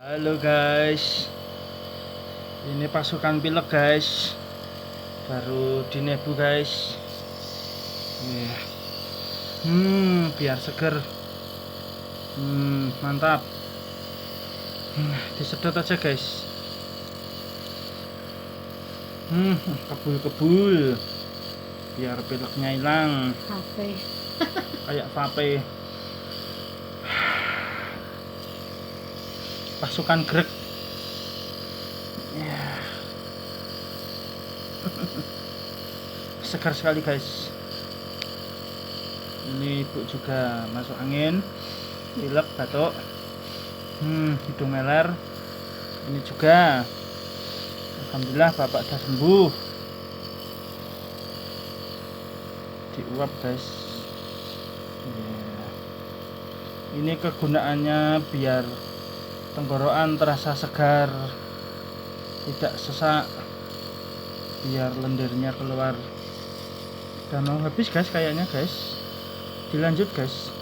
Halo guys, ini pasukan pilek guys, baru dinebu guys. Biar seger. Mantap. Disedot aja guys. Kebul-kebul, biar pileknya hilang. Kayak vape. Pasukan grek. Segar sekali guys. Ini ibu juga masuk angin, pilek, batuk, hidung meler. Ini juga alhamdulillah bapak udah sembuh. Diuap guys. Ini kegunaannya biar tenggorokan terasa segar, tidak sesak, biar lendirnya keluar. Udah mau habis guys kayaknya guys. Dilanjut guys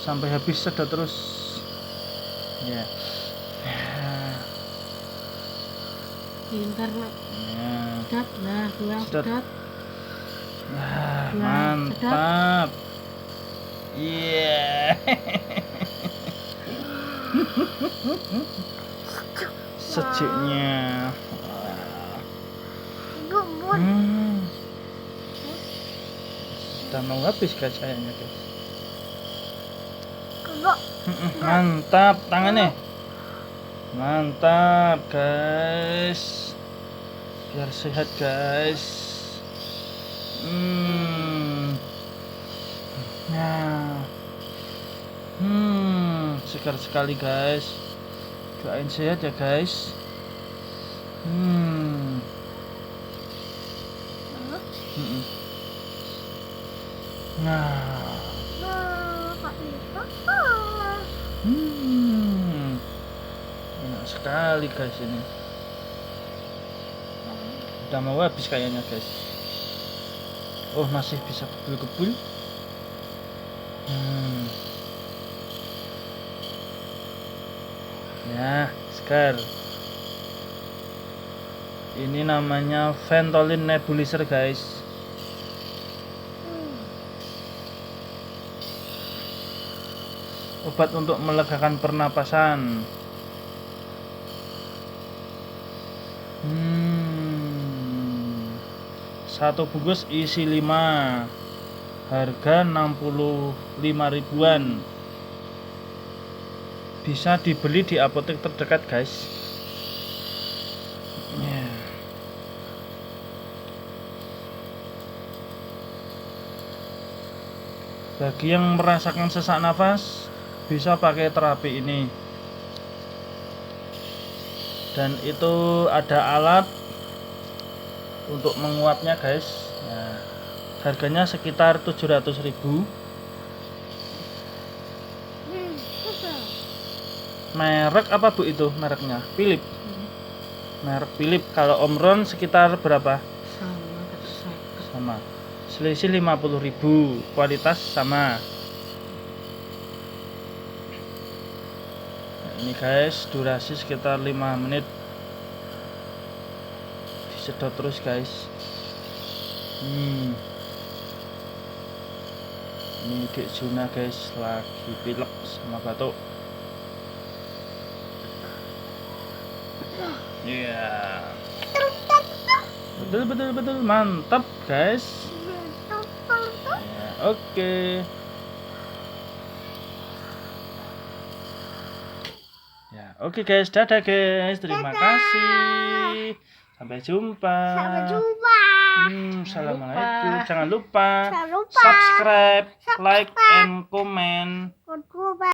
sampai habis, sedot terus ya. Pintar nak. Sedot, nah kurang sedot. Mantap. Iya. Sejuknya. Sudah mau habis guys kayaknya guys. Mantap tangannya. Mantap guys. Biar sehat guys. Segar sekali guys. Doain sehat ya guys. Enak sekali guys ini. Udah mau habis kayaknya guys. Oh masih bisa kebul-kebul. Ya segar. Ini namanya Ventolin nebulizer guys. Obat untuk melegakan pernapasan. Satu bungkus isi 5, harga 65 ribuan. Bisa dibeli di apotek terdekat guys. Bagi yang merasakan sesak nafas, bisa pakai terapi ini. Dan itu ada alat untuk menguapnya guys. Harganya sekitar 700.000. Merek apa bu itu mereknya? Philip. Merek Philip. Kalau Omron sekitar berapa? Sama. Selisih 50.000. Kualitas sama. Ini guys, durasi sekitar 5 menit. Disedot terus guys. Ini Dek Juna guys, lagi pilek sama batuk. Betul, mantap guys. Oke. Oke guys, dadah guys. Terima kasih. Sampai jumpa. Assalamualaikum. Jangan lupa subscribe, like, and comment.